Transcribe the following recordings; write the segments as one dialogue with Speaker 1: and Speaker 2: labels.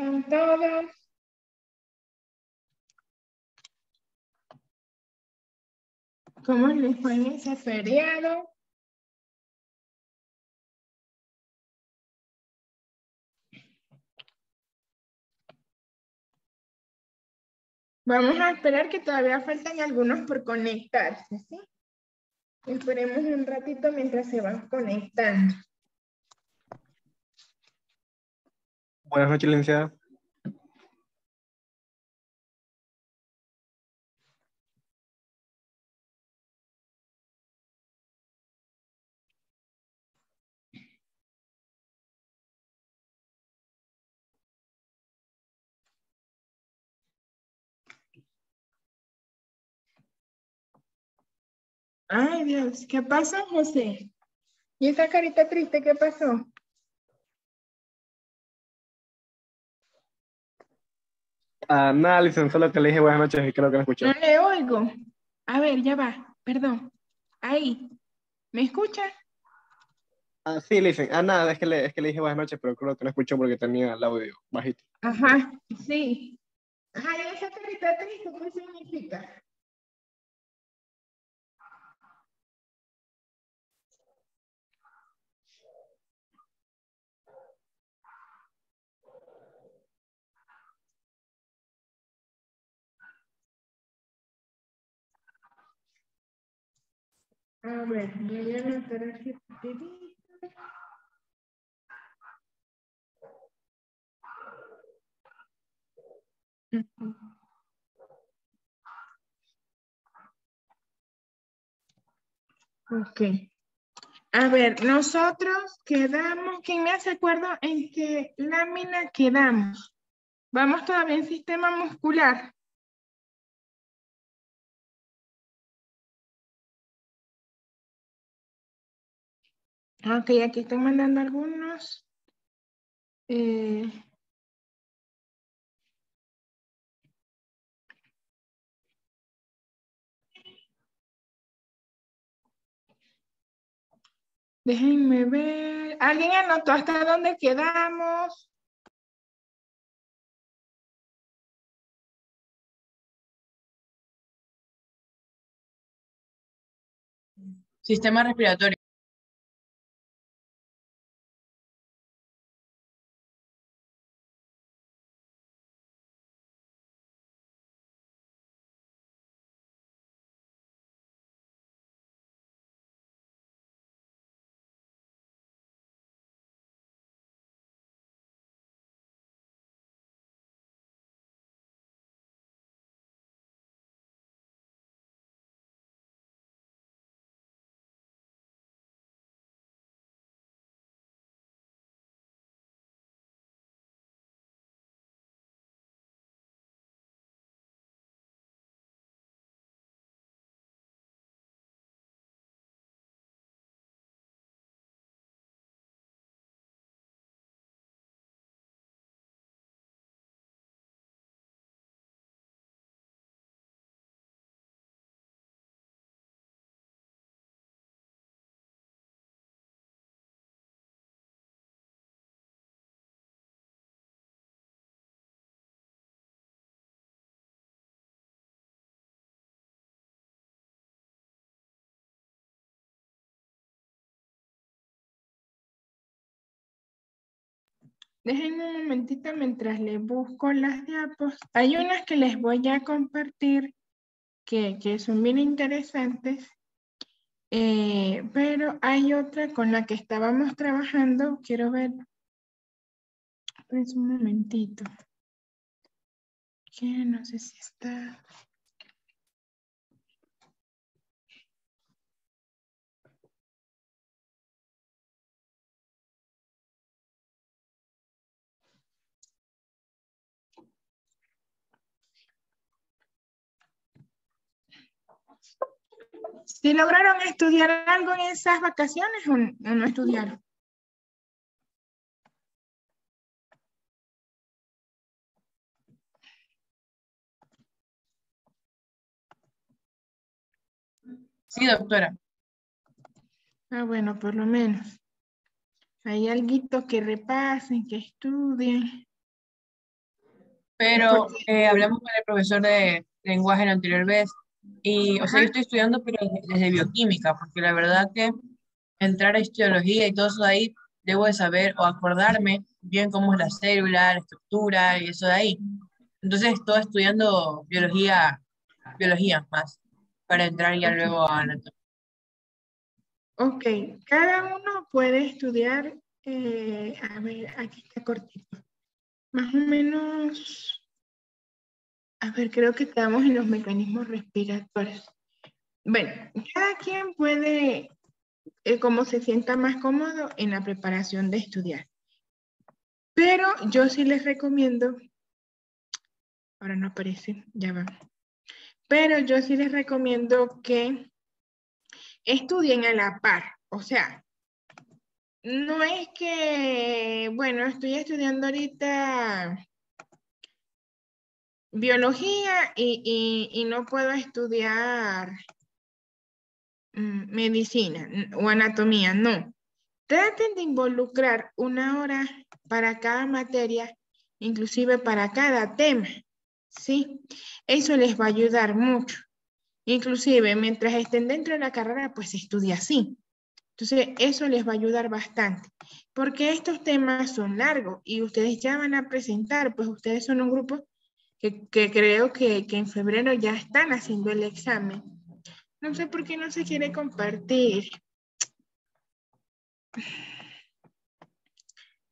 Speaker 1: están todos? ¿Cómo les fue en ese feriado? Vamos a esperar que todavía faltan algunos por conectarse, ¿sí? Esperemos un ratito mientras se van conectando.
Speaker 2: Buenas noches, licenciada.
Speaker 1: Ay, Dios, ¿qué pasó, José? ¿Y esa carita triste, qué pasó?
Speaker 2: Nada, licenciada, solo que le dije buenas noches y creo que me
Speaker 1: No
Speaker 2: escuchó.
Speaker 1: le oigo. A ver, ya va, perdón. Ahí, ¿me escucha?
Speaker 2: Sí, licenciada. Nada, es que le dije buenas noches, pero creo que no escuchó porque tenía el audio bajito.
Speaker 1: Ajá, sí. Ay, esa carita triste, ¿qué significa? A ver, voy a anotar aquí rapidito. Ujú. Ok. A ver, nosotros quedamos, ¿quién me hace acuerdo en qué lámina quedamos? Vamos todavía en sistema muscular. Ok, aquí están mandando algunos. Eh, déjenme ver. ¿Alguien anotó hasta dónde quedamos?
Speaker 3: Sistema respiratorio.
Speaker 1: Déjenme un momentito mientras les busco las diapos. Hay unas que les voy a compartir que son bien interesantes, pero hay otra con la que estábamos trabajando. Quiero ver, pues un momentito. Que no sé si está. ¿Si lograron estudiar algo en esas vacaciones o no estudiaron?
Speaker 3: Sí, doctora.
Speaker 1: Ah, bueno, por lo menos. Hay alguito que repasen, que estudien.
Speaker 3: pero hablamos con el profesor de lenguaje la anterior vez. Y, o sea, yo
Speaker 1: Ajá.
Speaker 3: estoy estudiando, pero desde bioquímica, porque la verdad que entrar a histología y todo eso de ahí, debo de saber o acordarme bien cómo es la célula, la estructura y eso de ahí. Entonces estoy estudiando biología más, para entrar ya
Speaker 1: Ok.
Speaker 3: luego a anatomía.
Speaker 1: Ok, cada uno puede estudiar, a ver, aquí está cortito. Más o menos, a ver, creo que estamos en los mecanismos respiratorios. Bueno, cada quien puede, como se sienta más cómodo en la preparación de estudiar. Pero yo sí les recomiendo, ahora no aparece, ya va. Pero yo sí les recomiendo que estudien a la par. O sea, no es que, bueno, estoy estudiando ahorita biología y no puedo estudiar medicina o anatomía, no. Traten de involucrar 1 hora para cada materia, inclusive para cada tema, ¿sí? Eso les va a ayudar mucho. Inclusive, mientras estén dentro de la carrera, pues estudia así. Entonces, eso les va a ayudar bastante, porque estos temas son largos y ustedes ya van a presentar, pues ustedes son un grupo que creo que en febrero ya están haciendo el examen. No sé por qué no se quiere compartir.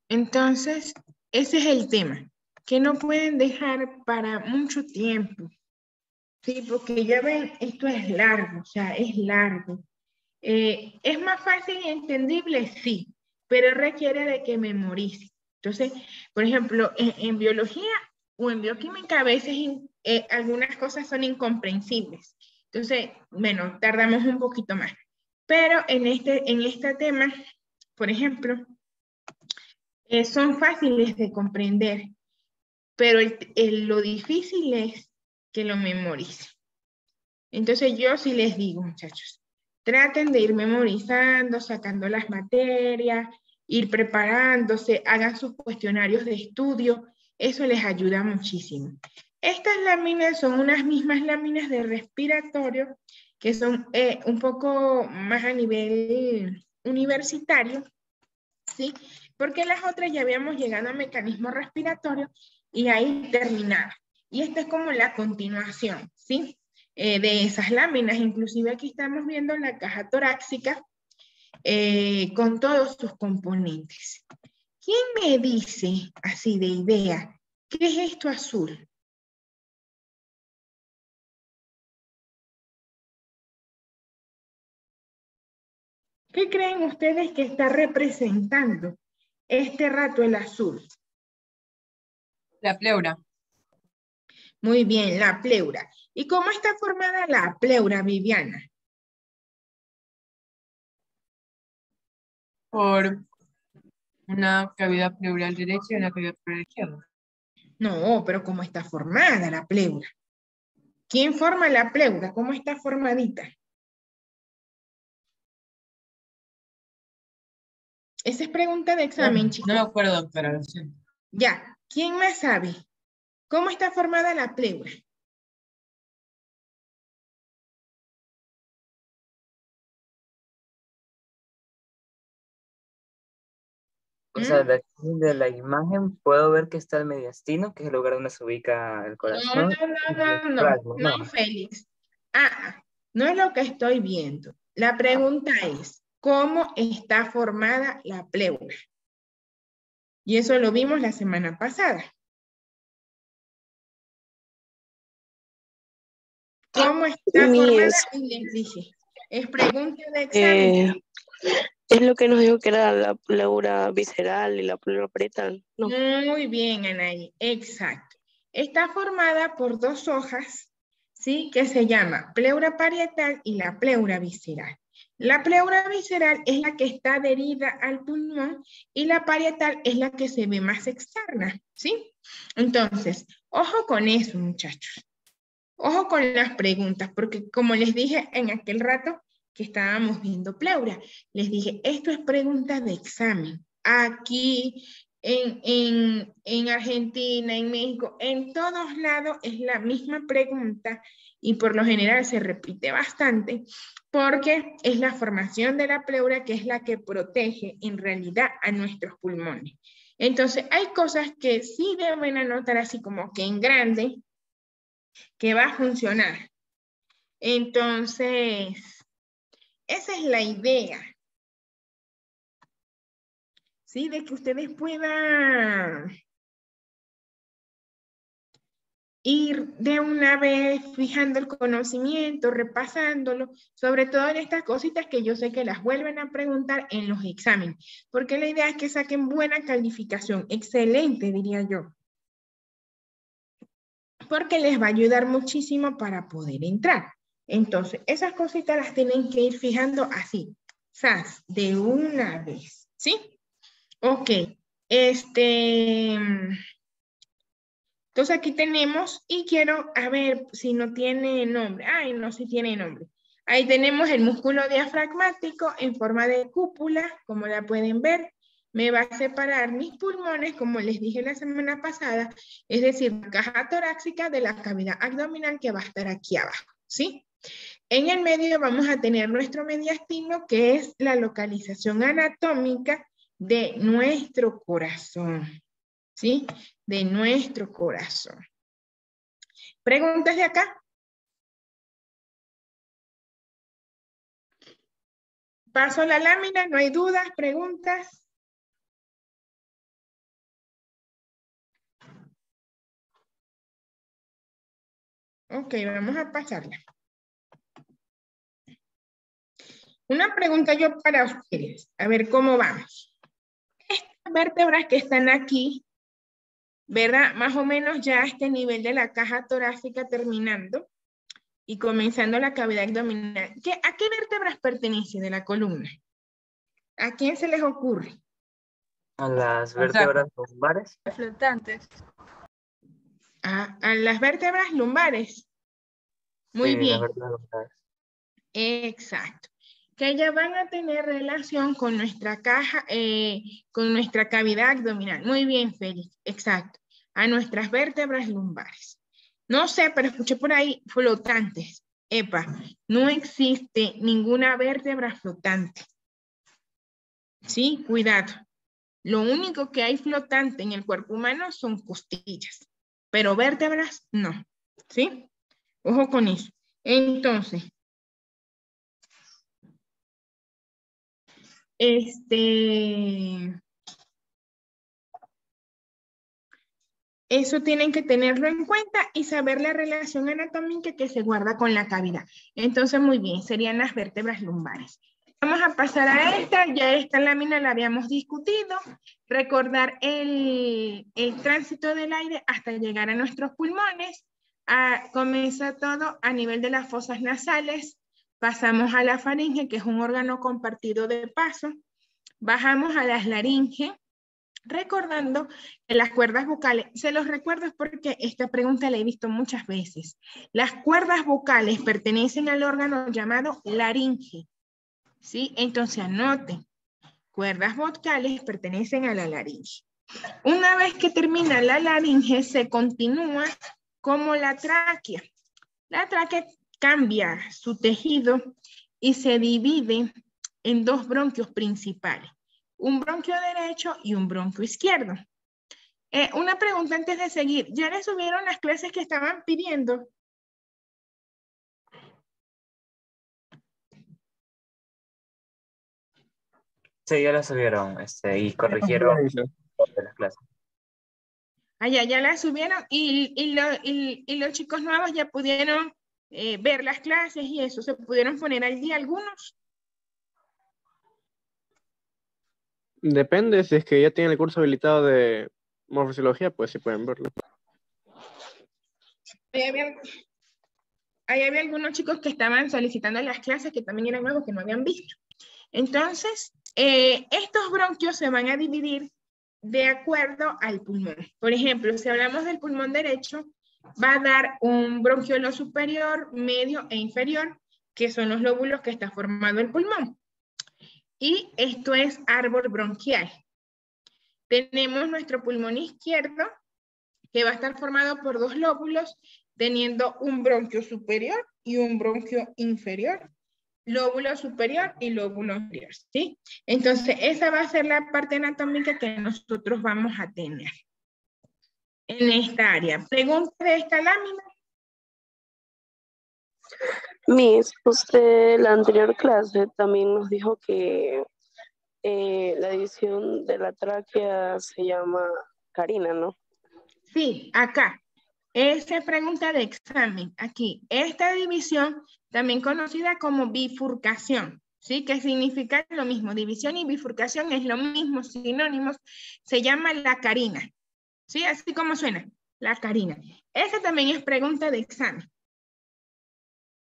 Speaker 1: Entonces, ese es el tema, que no pueden dejar para mucho tiempo. Sí, porque ya ven, esto es largo, o sea, es largo. ¿Es más fácil y entendible? Sí, pero requiere de que memorice. Entonces, por ejemplo, en biología o en bioquímica a veces algunas cosas son incomprensibles. Entonces, bueno, tardamos un poquito más. Pero en este tema, por ejemplo, son fáciles de comprender, pero lo difícil es que lo memorice. Entonces yo sí les digo, muchachos, traten de ir memorizando, sacando las materias, ir preparándose, hagan sus cuestionarios de estudio, eso les ayuda muchísimo. Estas láminas son unas mismas láminas de respiratorio que son un poco más a nivel universitario, ¿sí? Porque las otras ya habíamos llegado a mecanismo respiratorio y ahí terminaba. Y esta es como la continuación, ¿sí? De esas láminas. Inclusive aquí estamos viendo la caja torácica con todos sus componentes. ¿Quién me dice, así de idea, qué es esto azul? ¿Qué creen ustedes que está representando este rato el azul?
Speaker 3: La pleura.
Speaker 1: Muy bien, la pleura. ¿Y cómo está formada la pleura, Viviana?
Speaker 3: Por una cavidad pleural derecha y una cavidad pleural izquierda.
Speaker 1: No, pero ¿cómo está formada la pleura? ¿Quién forma la pleura? ¿Cómo está formadita? Esa es pregunta de examen,
Speaker 3: No
Speaker 1: chicos.
Speaker 3: me acuerdo, doctora, lo siento.
Speaker 1: Ya, ¿quién más sabe? ¿Cómo está formada la pleura?
Speaker 4: O sea, de aquí de la imagen puedo ver que está el mediastino, que es el lugar donde se ubica el corazón.
Speaker 1: No, Félix. No es lo que estoy viendo. La pregunta es, ¿cómo está formada la pleura? Y eso lo vimos la semana pasada. ¿Cómo está formada? Y les dije, es pregunta de examen.
Speaker 5: Es lo que nos dijo que era la pleura visceral y la pleura parietal, ¿no?
Speaker 1: Muy bien, Anaí, exacto. Está formada por 2 hojas, ¿sí? Que se llama pleura parietal y la pleura visceral. La pleura visceral es la que está adherida al pulmón y la parietal es la que se ve más externa, ¿sí? Entonces, ojo con eso, muchachos. Ojo con las preguntas, porque como les dije en aquel rato que estábamos viendo pleura, les dije, esto es pregunta de examen. Aquí en Argentina, en México, en todos lados es la misma pregunta y por lo general se repite bastante porque es la formación de la pleura que es la que protege en realidad a nuestros pulmones. Entonces hay cosas que sí deben anotar así como que en grande que va a funcionar. Entonces, esa es la idea. ¿Sí? De que ustedes puedan ir de una vez fijando el conocimiento, repasándolo, sobre todo en estas cositas que yo sé que las vuelven a preguntar en los exámenes, porque la idea es que saquen buena calificación, excelente diría yo, porque les va a ayudar muchísimo para poder entrar. Entonces, esas cositas las tienen que ir fijando así, ¡zas!, de una vez, ¿sí? Ok, entonces aquí tenemos, y quiero, a ver si no tiene nombre. Ay, no, sí tiene nombre. Ahí tenemos el músculo diafragmático en forma de cúpula, como la pueden ver. Me va a separar mis pulmones, como les dije la semana pasada, es decir, la caja torácica de la cavidad abdominal que va a estar aquí abajo, ¿sí? En el medio vamos a tener nuestro mediastino, que es la localización anatómica de nuestro corazón, ¿sí? De nuestro corazón. ¿Preguntas de acá? Paso la lámina, no hay dudas, preguntas. Ok, vamos a pasarla. Una pregunta yo para ustedes, a ver cómo vamos. Estas vértebras que están aquí, ¿verdad? Más o menos ya a este nivel de la caja torácica terminando y comenzando la cavidad abdominal. ¿A qué vértebras pertenece de la columna? ¿A quién se les ocurre?
Speaker 4: A las vértebras lumbares.
Speaker 3: Flotantes.
Speaker 1: A las vértebras lumbares. Muy
Speaker 4: Sí, las
Speaker 1: bien.
Speaker 4: vértebras lumbares.
Speaker 1: Exacto. Que ya van a tener relación con nuestra caja, con nuestra cavidad abdominal. Muy bien, Félix. Exacto. A nuestras vértebras lumbares. No sé, pero escuché por ahí flotantes. Epa, no existe ninguna vértebra flotante. Sí, cuidado. Lo único que hay flotante en el cuerpo humano son costillas, pero vértebras no. ¿Sí? Ojo con eso. Entonces, eso tienen que tenerlo en cuenta y saber la relación anatómica que se guarda con la cavidad. Entonces, muy bien, serían las vértebras lumbares. Vamos a pasar a esta, ya esta lámina la habíamos discutido. Recordar el tránsito del aire hasta llegar a nuestros pulmones. Comienza todo a nivel de las fosas nasales. Pasamos a la faringe, que es un órgano compartido de paso. Bajamos a las laringes, recordando que las cuerdas vocales, se los recuerdo porque esta pregunta la he visto muchas veces. Las cuerdas vocales pertenecen al órgano llamado laringe, ¿sí? Entonces anoten, cuerdas vocales pertenecen a la laringe. Una vez que termina la laringe, se continúa como la tráquea. La tráquea cambia su tejido y se divide en dos bronquios principales, un bronquio derecho y un bronquio izquierdo. Una pregunta antes de seguir, ¿ya les subieron las clases que estaban pidiendo?
Speaker 4: Sí, ya las subieron y corrigieron de las clases.
Speaker 1: Ya las subieron y los chicos nuevos ya pudieron ver las clases y eso, ¿se pudieron poner al día algunos?
Speaker 2: Depende, si es que ya tienen el curso habilitado de morfosiología, pues sí pueden verlo.
Speaker 1: Ahí había algunos chicos que estaban solicitando las clases que también eran nuevos que no habían visto. Entonces, estos bronquios se van a dividir de acuerdo al pulmón. Por ejemplo, si hablamos del pulmón derecho, va a dar un bronquiolo superior, medio e inferior, que son los lóbulos que está formando el pulmón. Y esto es árbol bronquial. tenemos nuestro pulmón izquierdo, que va a estar formado por 2 lóbulos, teniendo un bronquio superior y un bronquio inferior. Lóbulo superior y lóbulo inferior, ¿sí? Entonces, esa va a ser la parte anatómica que nosotros vamos a tener en esta área. ¿Pregunta de esta lámina?
Speaker 5: Miss, usted en la anterior clase también nos dijo que la división de la tráquea se llama carina, ¿no?
Speaker 1: Sí, acá. Esa es pregunta de examen. Aquí, esta división, también conocida como bifurcación, ¿sí? Que significa lo mismo. División y bifurcación es lo mismo, sinónimos. Se llama la carina, ¿sí? Así como suena, la carina. Esa también es pregunta de examen.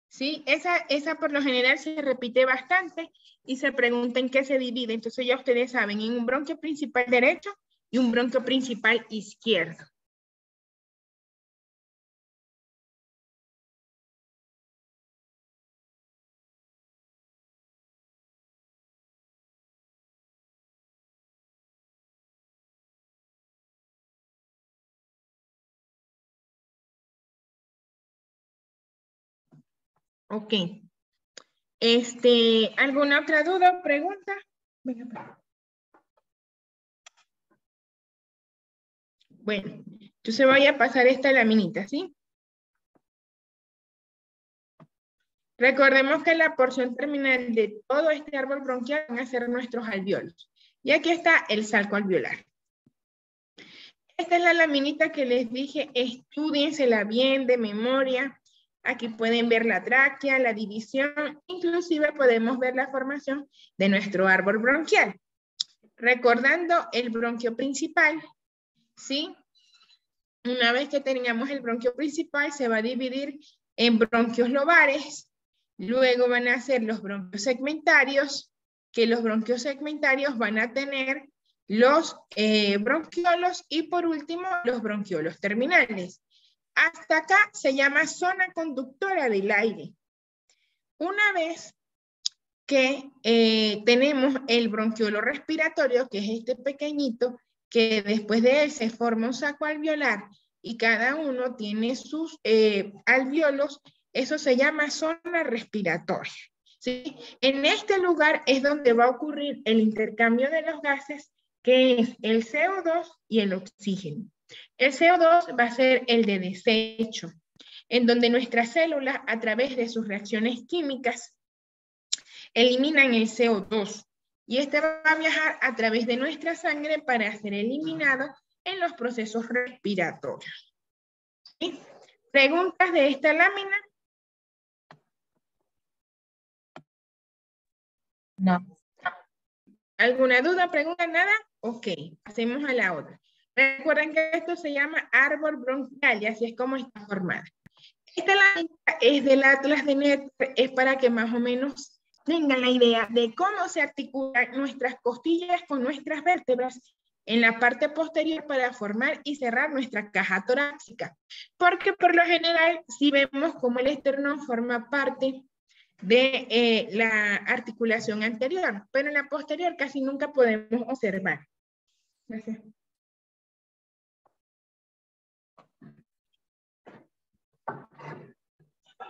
Speaker 1: ¿Sí? Esa por lo general se repite bastante y se pregunta en qué se divide. Entonces ya ustedes saben, en un bronquio principal derecho y un bronquio principal izquierdo. Ok. ¿Alguna otra duda o pregunta? Venga, bueno, entonces voy a pasar esta laminita, ¿sí? Recordemos que la porción terminal de todo este árbol bronquial van a ser nuestros alvéolos. Y aquí está el saco alveolar. Esta es la laminita que les dije, estudiensela bien de memoria. Aquí pueden ver la tráquea, la división, inclusive podemos ver la formación de nuestro árbol bronquial. Recordando el bronquio principal, ¿sí? Una vez que tengamos el bronquio principal, se va a dividir en bronquios lobares, luego van a ser los bronquios segmentarios, que los bronquios segmentarios van a tener los bronquiolos y por último los bronquiolos terminales. Hasta acá se llama zona conductora del aire. Una vez que tenemos el bronquiolo respiratorio, que es este pequeñito, que después de él se forma un saco alveolar y cada uno tiene sus alvéolos, eso se llama zona respiratoria, ¿sí? En este lugar es donde va a ocurrir el intercambio de los gases, que es el CO2 y el oxígeno. El CO2 va a ser el de desecho, en donde nuestras células, a través de sus reacciones químicas, eliminan el CO2 y este va a viajar a través de nuestra sangre para ser eliminado en los procesos respiratorios. ¿Sí? ¿Preguntas de esta lámina?
Speaker 3: No.
Speaker 1: ¿Alguna duda, pregunta, nada? Ok, pasemos a la otra. Recuerden que esto se llama árbol bronquial y así es como está formada. Esta lámina es del Atlas de Netter, es para que más o menos tengan la idea de cómo se articulan nuestras costillas con nuestras vértebras en la parte posterior para formar y cerrar nuestra caja torácica. Porque por lo general, si vemos cómo el esternón forma parte de la articulación anterior, pero en la posterior casi nunca podemos observar. Gracias.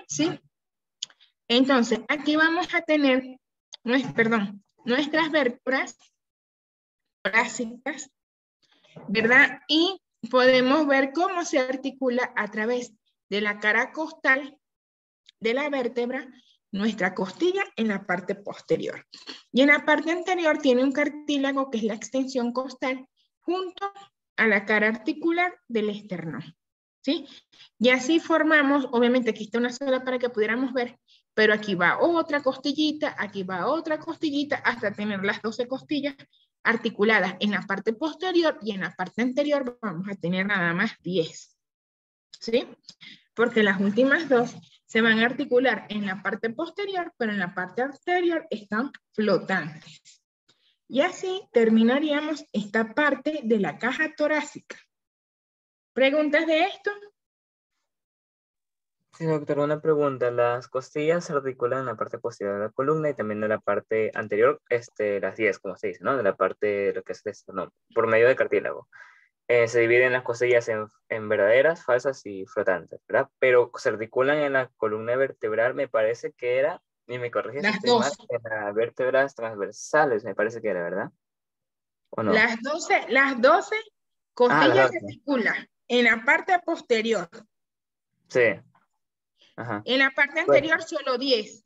Speaker 1: ¿Sí? Entonces, aquí vamos a tener, nuestras vértebras torácicas, ¿verdad? Y podemos ver cómo se articula a través de la cara costal de la vértebra, nuestra costilla en la parte posterior. Y en la parte anterior tiene un cartílago que es la extensión costal junto a la cara articular del esternón, ¿sí? Y así formamos, obviamente aquí está una sola para que pudiéramos ver, pero aquí va otra costillita, aquí va otra costillita, hasta tener las 12 costillas articuladas en la parte posterior y en la parte anterior vamos a tener nada más 10, ¿sí? Porque las últimas dos se van a articular en la parte posterior, pero en la parte anterior están flotantes. Y así terminaríamos esta parte de la caja torácica. ¿Preguntas de esto?
Speaker 4: Sí, doctor, una pregunta. Las costillas se articulan en la parte posterior de la columna y también en la parte anterior, las 10, como se dice, ¿no? De la parte de lo que es el esternón, por medio del cartílago. Se dividen las costillas en verdaderas, falsas y flotantes, ¿verdad? Pero se articulan en la columna vertebral, me parece que era, y me corrige si
Speaker 1: Las
Speaker 4: estoy mal,
Speaker 1: 12.
Speaker 4: en las vértebras transversales, me parece que era, ¿verdad? ¿O no?
Speaker 1: Las 12
Speaker 4: Ah, las
Speaker 1: costillas se
Speaker 4: 12.
Speaker 1: articulan en la parte posterior.
Speaker 4: Sí. Ajá.
Speaker 1: En la parte
Speaker 4: Bueno.
Speaker 1: anterior solo 10.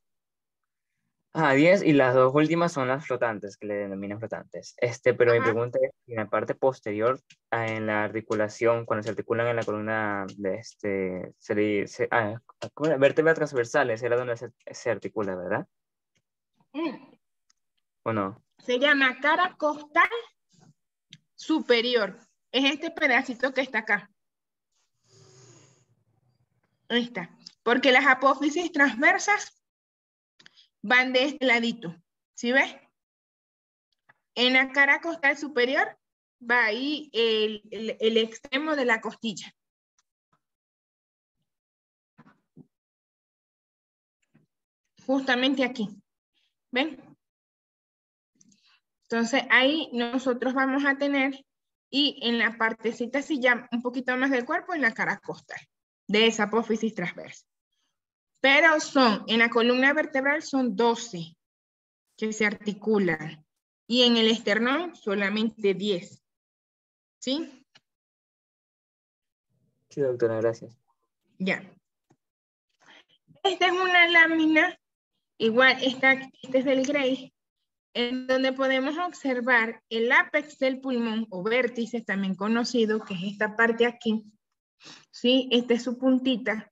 Speaker 4: 10 y las dos últimas son las flotantes, que le denominan flotantes. Pero mi
Speaker 1: Ajá.
Speaker 4: pregunta es, en la parte posterior, en la articulación, cuando se articulan en la columna de ¿cómo era? Vértebra transversales, era donde se articula, ¿verdad? ¿O no?
Speaker 1: Se llama cara costal superior. Es este pedacito que está acá. Ahí está. Porque las apófisis transversas van de este ladito. ¿Sí ves? En la cara costal superior va ahí el extremo de la costilla. Justamente aquí. ¿Ven? Entonces ahí nosotros vamos a tener, y en la partecita así ya un poquito más del cuerpo, en la cara costal, de esa apófisis transversa. Pero en la columna vertebral son 12 que se articulan, y en el esternón solamente 10. ¿Sí?
Speaker 4: Sí, doctora, gracias.
Speaker 1: Ya. Esta es una lámina, igual este es del Gray, en donde podemos observar el ápex del pulmón, o vértice también conocido, que es esta parte aquí. ¿Sí? Esta es su puntita.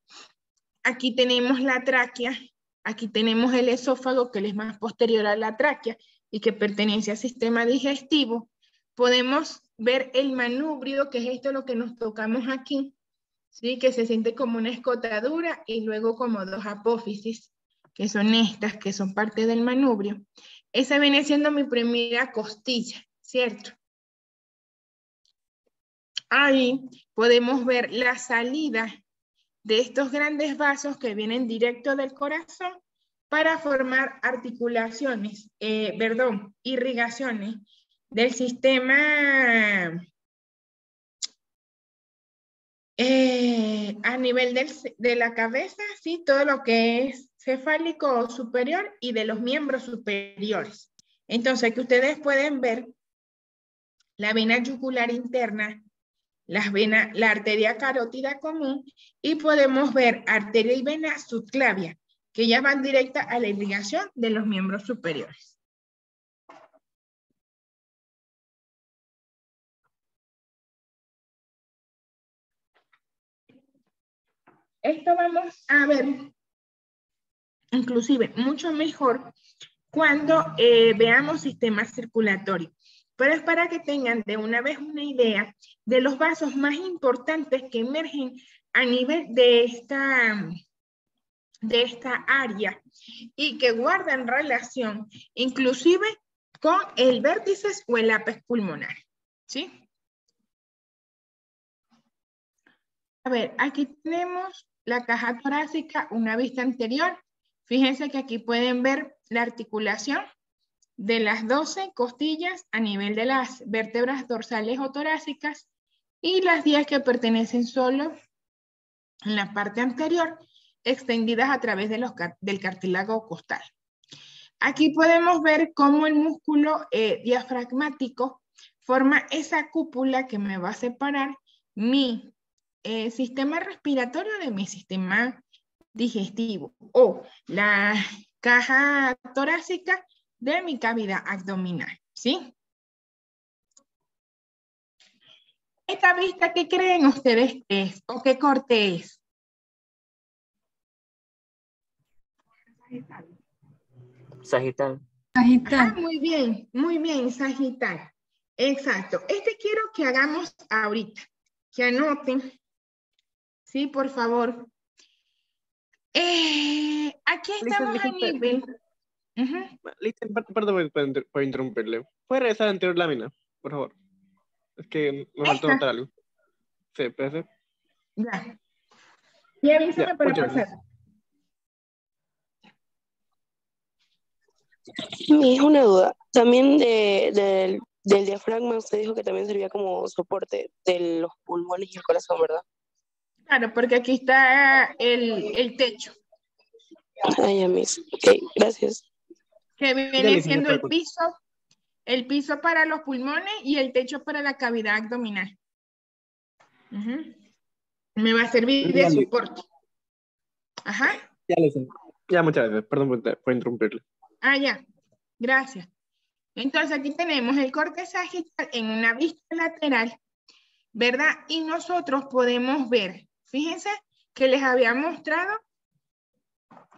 Speaker 1: Aquí tenemos la tráquea, aquí tenemos el esófago, que es más posterior a la tráquea y que pertenece al sistema digestivo. Podemos ver el manubrio, que es esto lo que nos tocamos aquí, ¿sí? Que se siente como una escotadura y luego como dos apófisis, que son estas, que son parte del manubrio. Esa viene siendo mi primera costilla, ¿cierto? Ahí podemos ver la salida de estos grandes vasos que vienen directo del corazón para formar irrigaciones del sistema a nivel de la cabeza, ¿sí? Todo lo que es cefálico superior y de los miembros superiores. Entonces, que ustedes pueden ver la vena yugular interna, la arteria carótida común, y podemos ver arteria y vena subclavia, que ya van directa a la irrigación de los miembros superiores. Esto vamos a ver, inclusive, mucho mejor cuando veamos sistema circulatorio. Pero es para que tengan de una vez una idea de los vasos más importantes que emergen a nivel de esta área y que guardan relación inclusive con el vértice o el ápex pulmonar. ¿Sí? A ver, aquí tenemos la caja torácica, una vista anterior. Fíjense que aquí pueden ver la articulación de las 12 costillas a nivel de las vértebras dorsales o torácicas, y las 10 que pertenecen solo en la parte anterior, extendidas a través de del cartílago costal. Aquí podemos ver cómo el músculo diafragmático forma esa cúpula que me va a separar mi sistema respiratorio de mi sistema digestivo, o la caja torácica de mi cavidad abdominal, ¿sí? ¿Esta vista qué creen ustedes que es o qué corte es?
Speaker 4: Sagital.
Speaker 1: Ah, muy bien, sagital. Exacto. Quiero que hagamos ahorita, que anoten, sí, por favor. Aquí estamos a nivel.
Speaker 2: Perdón por interrumpirle. ¿Puede regresar a la anterior lámina, por favor? Es que me faltó notar algo. Sí, parece.
Speaker 1: Ya. Y avísame
Speaker 2: Ya,
Speaker 1: para
Speaker 2: muchas
Speaker 1: pasar.
Speaker 2: gracias.
Speaker 5: Me dijo una duda. También del diafragma, usted dijo que también servía como soporte de los pulmones y el corazón, ¿verdad?
Speaker 1: Claro, porque aquí está el techo,
Speaker 5: Ay, ya mis. Ok, gracias.
Speaker 1: que
Speaker 2: Ya,
Speaker 1: viene
Speaker 2: licenciada,
Speaker 1: siendo
Speaker 2: para continuar.
Speaker 1: el piso para los pulmones y el techo para la cavidad abdominal. Ujú. Me va a servir de
Speaker 2: Ya,
Speaker 1: soporte. Ajá.
Speaker 2: ya, licenciada. Ya, muchas gracias. Perdón por interrumpirle.
Speaker 1: Ah, ya. Gracias. Entonces aquí tenemos el corte sagital en una vista lateral, ¿verdad? Y nosotros podemos ver, fíjense que les había mostrado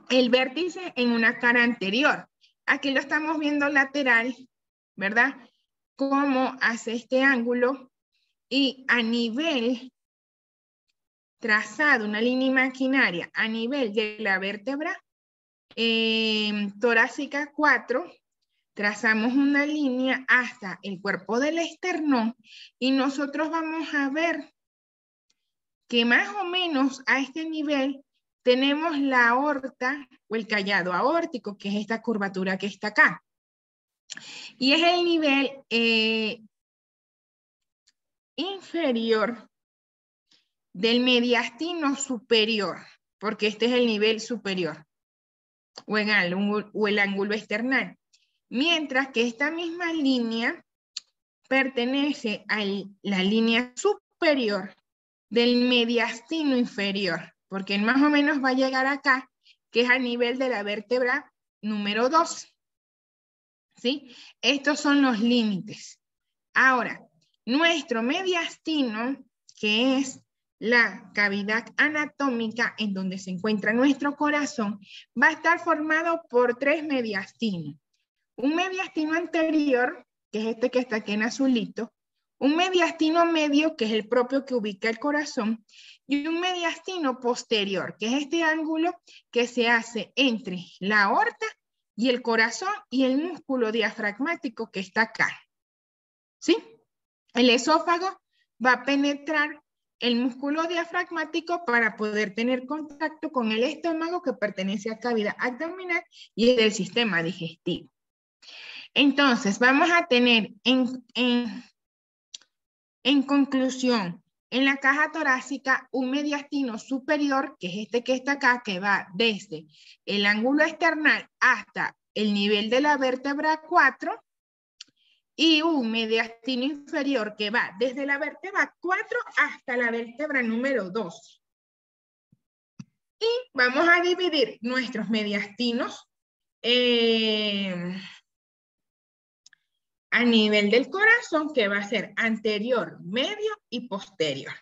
Speaker 1: el vértice en una cara anterior. Aquí lo estamos viendo lateral, ¿verdad? Cómo hace este ángulo y a nivel trazado, una línea imaginaria a nivel de la vértebra torácica 4, trazamos una línea hasta el cuerpo del esternón y nosotros vamos a ver que más o menos a este nivel tenemos la aorta o el callado aórtico, que es esta curvatura que está acá. Y es el nivel inferior del mediastino superior, porque este es el nivel superior o el ángulo esternal. Mientras que esta misma línea pertenece a la línea superior del mediastino inferior, porque más o menos va a llegar acá, que es a nivel de la vértebra número 2. ¿Sí? Estos son los límites. Ahora, nuestro mediastino, que es la cavidad anatómica en donde se encuentra nuestro corazón, va a estar formado por 3 mediastinos. Un mediastino anterior, que es este que está aquí en azulito, un mediastino medio, que es el propio que ubica el corazón, y un mediastino posterior, que es este ángulo que se hace entre la aorta y el corazón y el músculo diafragmático que está acá. ¿Sí? El esófago va a penetrar el músculo diafragmático para poder tener contacto con el estómago que pertenece a cavidad abdominal y es del sistema digestivo. Entonces, vamos a tener en conclusión, en la caja torácica, un mediastino superior, que es este que está acá, que va desde el ángulo esternal hasta el nivel de la vértebra 4, y un mediastino inferior que va desde la vértebra 4 hasta la vértebra número 2. Y vamos a dividir nuestros mediastinos a nivel del corazón, que va a ser anterior, medio y posterior.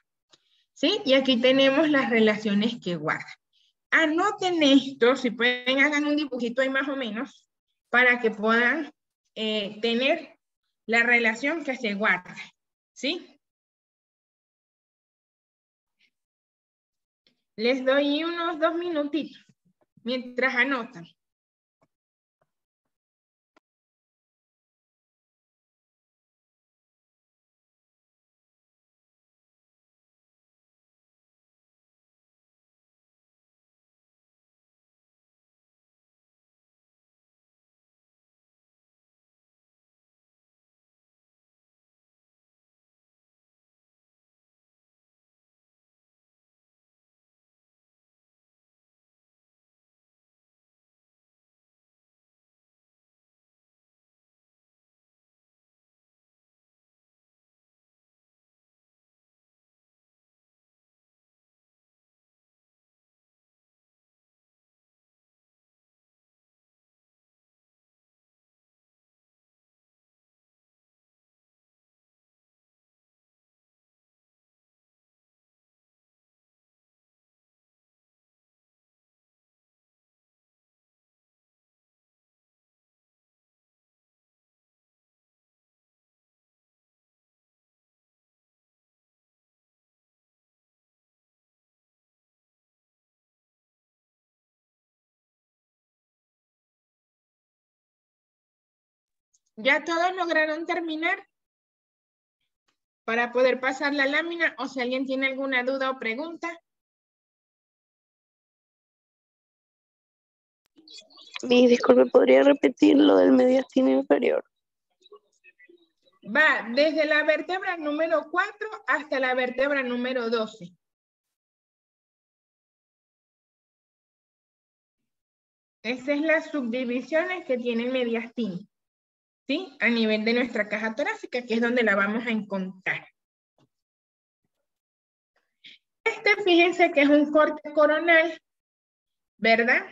Speaker 1: ¿Sí? Y aquí tenemos las relaciones que guardan. Anoten esto, si pueden hagan un dibujito ahí más o menos, para que puedan tener la relación que se guarda. ¿Sí? Les doy unos 2 minutitos mientras anotan. ¿Ya todos lograron terminar? Para poder pasar la lámina, o si alguien tiene alguna duda o pregunta.
Speaker 5: Disculpe, ¿podría repetir lo del mediastino inferior?
Speaker 1: Va desde la vértebra número 4 hasta la vértebra número 12. Esas son las subdivisiones que tiene el mediastino, ¿sí? A nivel de nuestra caja torácica, que es donde la vamos a encontrar. Fíjense que es un corte coronal, ¿verdad?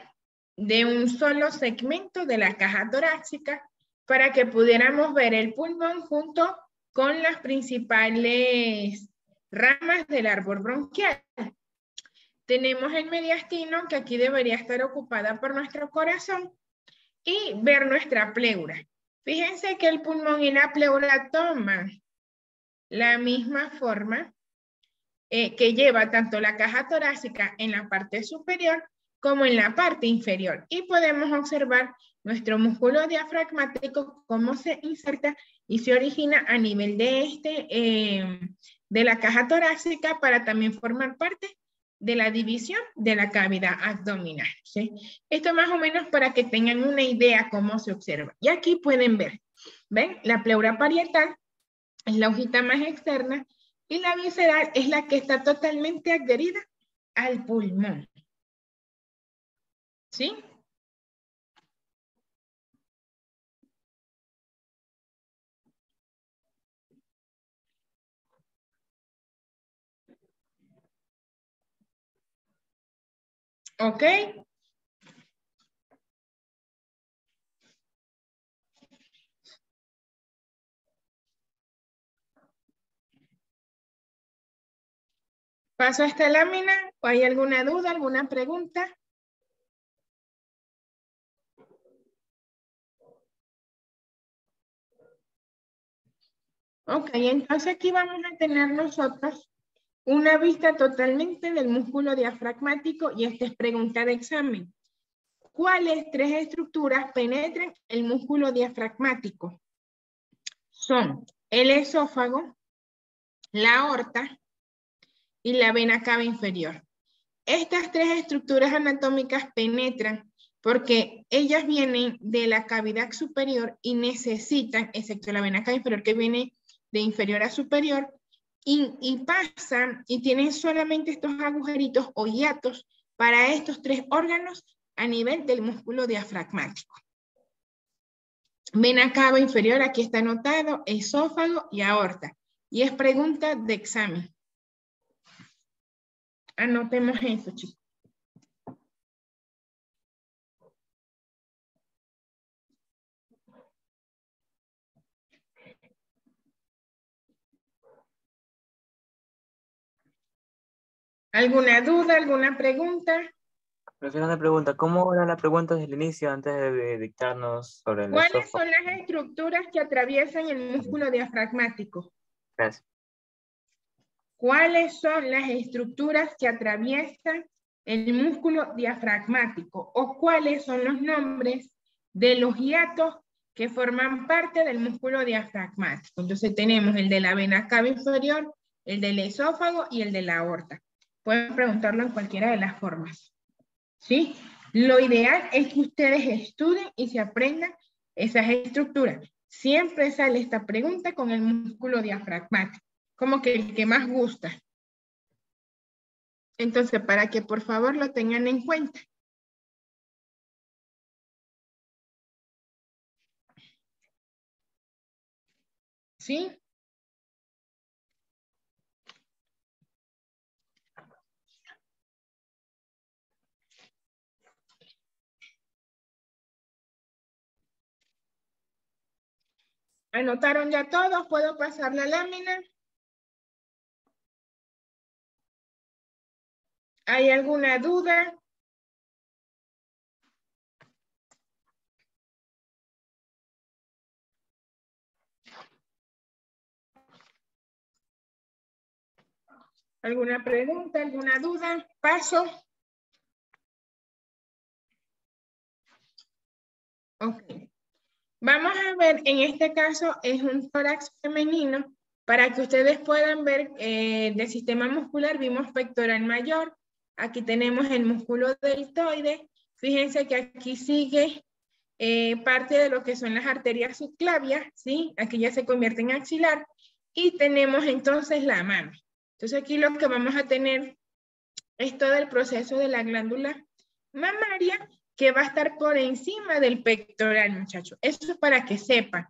Speaker 1: De un solo segmento de la caja torácica para que pudiéramos ver el pulmón junto con las principales ramas del árbol bronquial. Tenemos el mediastino, que aquí debería estar ocupada por nuestro corazón, y ver nuestra pleura. Fíjense que el pulmón y la pleura toman la misma forma que lleva tanto la caja torácica en la parte superior como en la parte inferior. Y podemos observar nuestro músculo diafragmático, cómo se inserta y se origina a nivel de, de la caja torácica para también formar parte de la división de la cavidad abdominal, ¿sí? Esto más o menos para que tengan una idea cómo se observa. Y aquí pueden ver, ¿ven? La pleura parietal es la hojita más externa y la visceral es la que está totalmente adherida al pulmón, ¿sí? ¿Ok? ¿Paso a esta lámina? ¿O hay alguna duda, alguna pregunta? Ok, entonces aquí vamos a tener nosotros una vista totalmente del músculo diafragmático y esta es pregunta de examen. ¿Cuáles tres estructuras penetran el músculo diafragmático? Son el esófago, la aorta y la vena cava inferior. Estas tres estructuras anatómicas penetran porque ellas vienen de la cavidad superior y necesitan, excepto la vena cava inferior que viene de inferior a superior, y pasan y tienen solamente estos agujeritos o hiatos para estos tres órganos a nivel del músculo diafragmático. Vena cava inferior, aquí está anotado, esófago y aorta. Y es pregunta de examen. Anotemos eso, chicos. ¿Alguna duda, alguna pregunta?
Speaker 4: Prefiero una pregunta. ¿Cómo era la pregunta desde el inicio antes de dictarnos sobre el
Speaker 1: ¿Cuáles
Speaker 4: esófago?
Speaker 1: son las estructuras que atraviesan el músculo diafragmático?
Speaker 4: Gracias.
Speaker 1: ¿Cuáles son las estructuras que atraviesan el músculo diafragmático? ¿O cuáles son los nombres de los hiatos que forman parte del músculo diafragmático? Entonces tenemos el de la vena cava inferior, el del esófago y el de la aorta. Pueden preguntarlo en cualquiera de las formas, ¿sí? Lo ideal es que ustedes estudien y se aprendan esas estructuras. Siempre sale esta pregunta con el músculo diafragmático, como que el que más gusta. Entonces, para que por favor lo tengan en cuenta. ¿Sí? ¿Anotaron ya todos? ¿Puedo pasar la lámina? ¿Hay alguna duda? ¿Alguna pregunta? ¿Alguna duda? ¿Paso? Ok. Vamos a ver, en este caso es un tórax femenino. Para que ustedes puedan ver del sistema muscular, vimos pectoral mayor. Aquí tenemos el músculo deltoide, Fíjense que aquí sigue parte de lo que son las arterias subclavias, ¿sí? Aquí ya se convierte en axilar. Y tenemos entonces la mama. Entonces aquí lo que vamos a tener es todo el proceso de la glándula mamaria que va a estar por encima del pectoral, muchachos. Eso es para que sepan.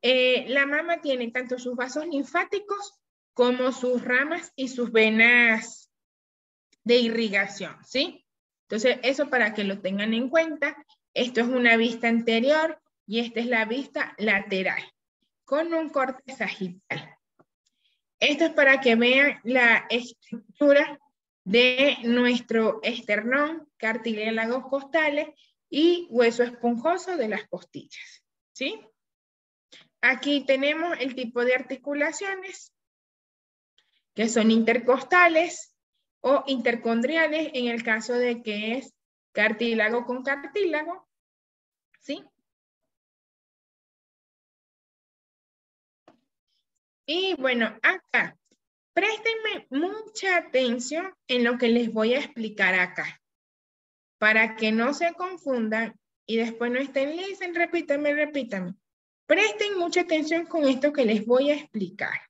Speaker 1: La mama tiene tanto sus vasos linfáticos como sus ramas y sus venas de irrigación, ¿sí? Entonces, eso para que lo tengan en cuenta. Esto es una vista anterior y esta es la vista lateral con un corte sagital. Esto es para que vean la estructura de nuestro esternón, cartílagos costales y hueso esponjoso de las costillas, ¿sí? Aquí tenemos el tipo de articulaciones que son intercostales o intercondriales en el caso de que es cartílago con cartílago, ¿sí? Y bueno, acá, préstenme mucha atención en lo que les voy a explicar acá, para que no se confundan y después no estén, listen, repítame. Presten mucha atención con esto que les voy a explicar.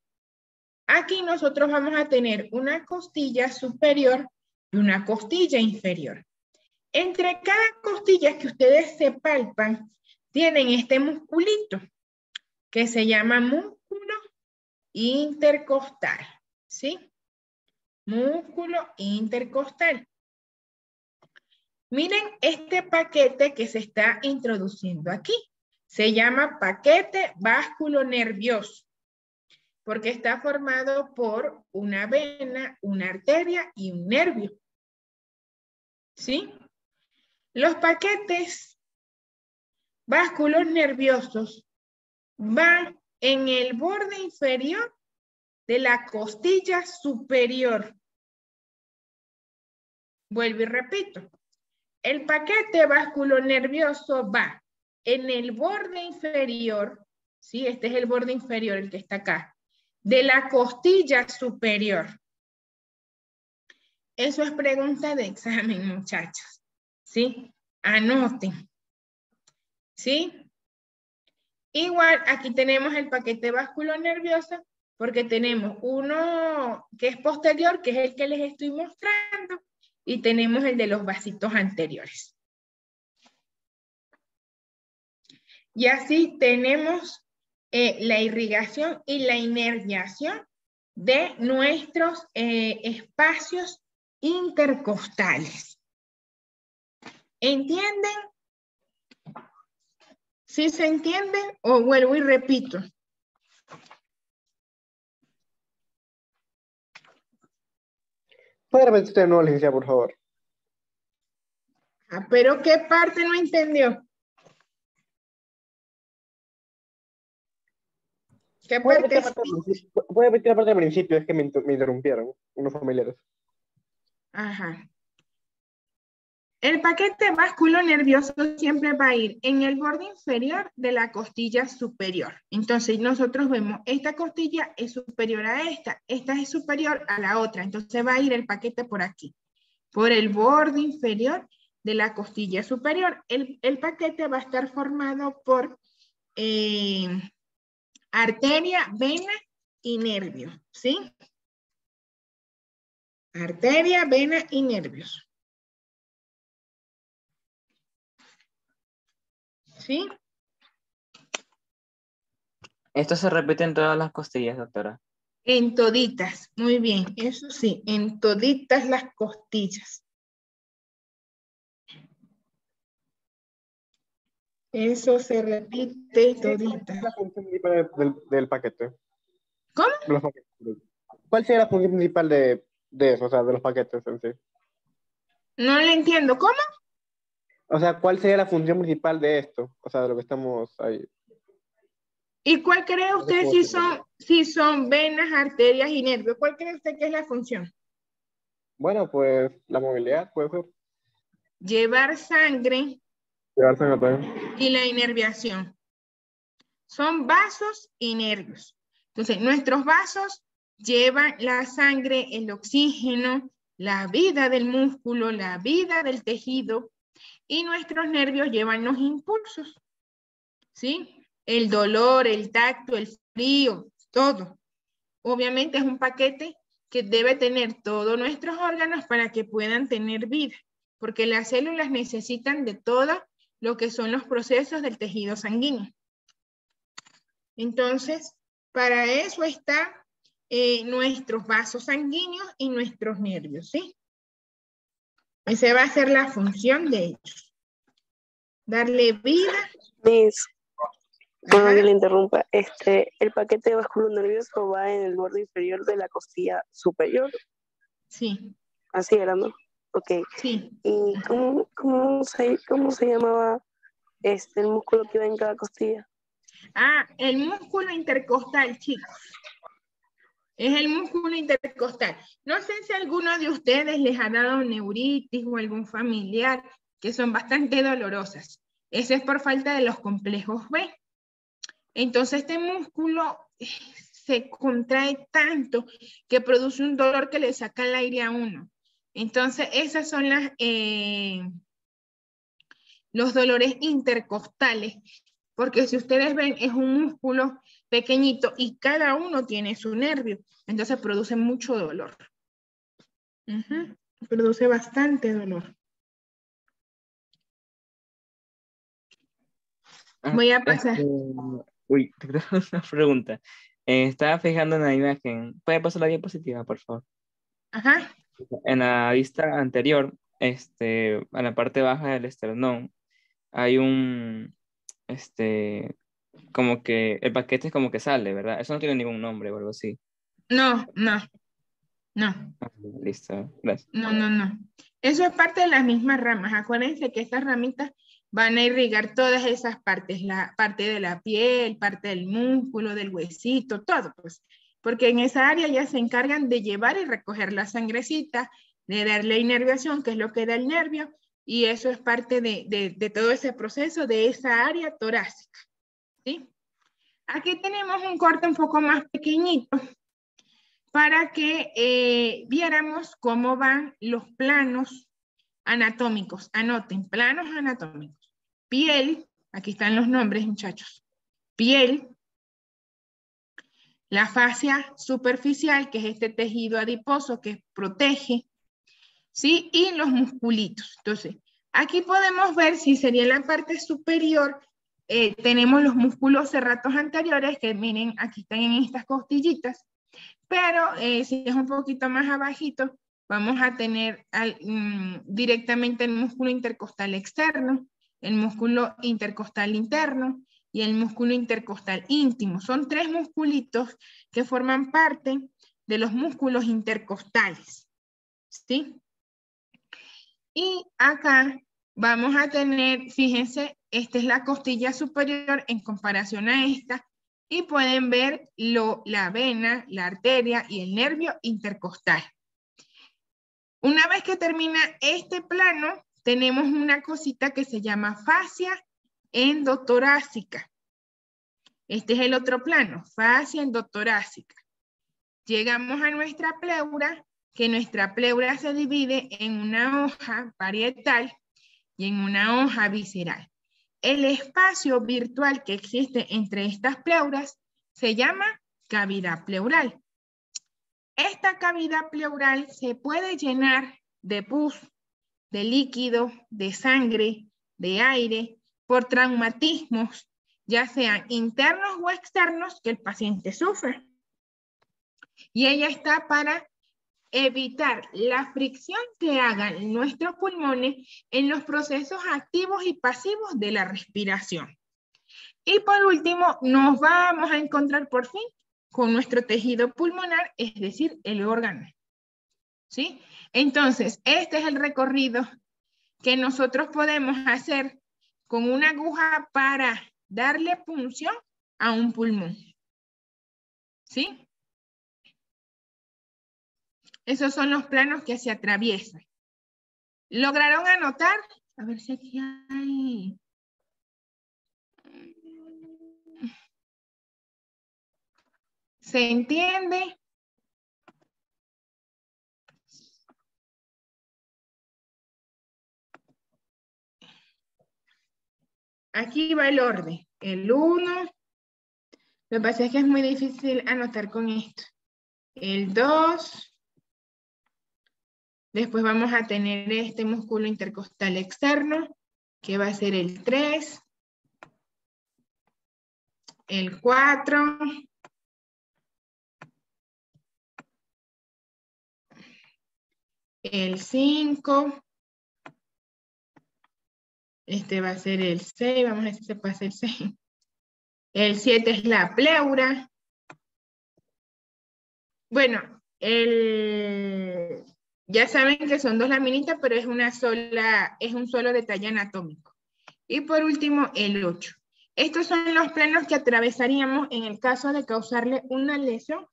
Speaker 1: Aquí nosotros vamos a tener una costilla superior y una costilla inferior. Entre cada costilla que ustedes se palpan, tienen este musculito que se llama músculo intercostal, ¿sí? Músculo intercostal. Miren este paquete que se está introduciendo aquí. Se llama paquete vasculonervioso, porque está formado por una vena, una arteria y un nervio. ¿Sí? Los paquetes vasculos nerviosos van en el borde inferior de la costilla superior. Vuelvo y repito. El paquete vasculonervioso va en el borde inferior, ¿sí? Este es el borde inferior, el que está acá, de la costilla superior. Eso es pregunta de examen, muchachos, ¿sí? Anoten, ¿sí? Igual, aquí tenemos el paquete vasculonervioso, porque tenemos uno que es posterior, que es el que les estoy mostrando, y tenemos el de los vasitos anteriores. Y así tenemos la irrigación y la inervación de nuestros espacios intercostales. ¿Entienden? ¿Sí se entienden? O vuelvo y repito.
Speaker 2: ¿Puede repetir de nuevo, licenciada, por favor?
Speaker 1: Ah, pero ¿qué parte no entendió? ¿Qué
Speaker 2: ¿Puede
Speaker 1: parte?
Speaker 2: repetir la parte del principio? Es que me interrumpieron unos familiares.
Speaker 1: Ajá. El paquete vasculonervioso siempre va a ir en el borde inferior de la costilla superior. Entonces nosotros vemos, esta costilla es superior a esta es superior a la otra. Entonces va a ir el paquete por aquí, por el borde inferior de la costilla superior. El paquete va a estar formado por arteria, vena y nervio, ¿sí? Arteria, vena y nervios. ¿Sí?
Speaker 4: Esto se repite en todas las costillas, doctora.
Speaker 1: En toditas, muy bien, eso sí, en toditas las costillas. Eso se repite toditas.
Speaker 2: ¿Cuál es la función principal del paquete?
Speaker 1: ¿Cómo?
Speaker 2: De los paquetes. ¿Cuál sería la función principal de eso, o sea, de los paquetes en sí?
Speaker 1: No le entiendo, ¿cómo?
Speaker 2: O sea, ¿cuál sería la función principal de esto? O sea, de lo que estamos ahí.
Speaker 1: ¿Y cuál cree usted si son venas, arterias y nervios? ¿Cuál cree usted que es la función?
Speaker 2: Bueno, pues la movilidad puede ser.
Speaker 1: Llevar sangre
Speaker 2: Llevar sangre también.
Speaker 1: y la inervación. Son vasos y nervios. Entonces, nuestros vasos llevan la sangre, el oxígeno, la vida del músculo, la vida del tejido Y nuestros nervios llevan los impulsos, ¿sí? El dolor, el tacto, el frío, todo. Obviamente es un paquete que debe tener todos nuestros órganos para que puedan tener vida, porque las células necesitan de todo lo que son los procesos del tejido sanguíneo. Entonces, para eso están nuestros vasos sanguíneos y nuestros nervios, ¿sí? Esa va a ser la función de ellos. Darle vida.
Speaker 5: Miss, perdón que
Speaker 1: Ajá.
Speaker 5: le interrumpa. El paquete vasculonervioso va en el borde inferior de la costilla superior.
Speaker 1: Sí,
Speaker 5: Así era, ¿no? Ok.
Speaker 1: sí.
Speaker 5: ¿Y cómo se llamaba el músculo que va en cada costilla?
Speaker 1: Ah, el músculo intercostal, chicos. Es el músculo intercostal. No sé si alguno de ustedes les ha dado neuritis o algún familiar, que son bastante dolorosas. Ese es por falta de los complejos B. Entonces este músculo se contrae tanto que produce un dolor que le saca el aire a uno. Entonces esas son los dolores intercostales, porque si ustedes ven es un músculo pequeñito y cada uno tiene su nervio, entonces produce mucho dolor. Produce bastante dolor. Voy a pasar.
Speaker 4: Uy, te creo una pregunta. Estaba fijando en la imagen. ¿Puede pasar la diapositiva, por favor?
Speaker 1: Ajá.
Speaker 4: En la vista anterior, a la parte baja del esternón, hay como que el paquete es como que sale, ¿verdad? Eso no tiene ningún nombre o algo así.
Speaker 1: No, no, no.
Speaker 4: Ah, listo, gracias.
Speaker 1: No, no, no. Eso es parte de las mismas ramas. Acuérdense que estas ramitas van a irrigar todas esas partes, la parte de la piel, parte del músculo, del huesito, todo, pues. Porque en esa área ya se encargan de llevar y recoger la sangrecita, de darle inervación, que es lo que da el nervio, y eso es parte de todo ese proceso de esa área torácica, ¿sí? Aquí tenemos un corte un poco más pequeñito, para que viéramos cómo van los planos anatómicos. Anoten, planos anatómicos. Piel, aquí están los nombres, muchachos. Piel, la fascia superficial, que es este tejido adiposo que protege, ¿sí? Y los musculitos. Entonces, aquí podemos ver si sería en la parte superior, tenemos los músculos cerratos anteriores, que miren, aquí están en estas costillitas. Pero si es un poquito más abajito, vamos a tener directamente el músculo intercostal externo, el músculo intercostal interno y el músculo intercostal íntimo. Son tres musculitos que forman parte de los músculos intercostales, ¿sí? Y acá vamos a tener, fíjense, esta es la costilla superior en comparación a esta, y pueden ver la vena, la arteria y el nervio intercostal. Una vez que termina este plano, tenemos una cosita que se llama fascia endotorácica. Este es el otro plano, fascia endotorácica. Llegamos a nuestra pleura, que nuestra pleura se divide en una hoja parietal y en una hoja visceral. El espacio virtual que existe entre estas pleuras se llama cavidad pleural. Esta cavidad pleural se puede llenar de pus, de líquido, de sangre, de aire, por traumatismos, ya sean internos o externos que el paciente sufre. Y ella está para evitar la fricción que hagan nuestros pulmones en los procesos activos y pasivos de la respiración. Y por último, nos vamos a encontrar por fin con nuestro tejido pulmonar, es decir, el órgano. ¿Sí? Entonces, este es el recorrido que nosotros podemos hacer con una aguja para darle punción a un pulmón. ¿Sí? Esos son los planos que se atraviesan. ¿Lograron anotar? A ver si aquí hay. ¿Se entiende? Aquí va el orden. El 1. Lo que pasa es que es muy difícil anotar con esto. El 2. Después vamos a tener este músculo intercostal externo, que va a ser el 3. El 4. El 5. Este va a ser el 6. Vamos a ver si se pasa el 6. El 7 es la pleura. Bueno, ya saben que son 2 laminitas, pero es un solo detalle anatómico. Y por último, el 8. Estos son los planos que atravesaríamos en el caso de causarle una lesión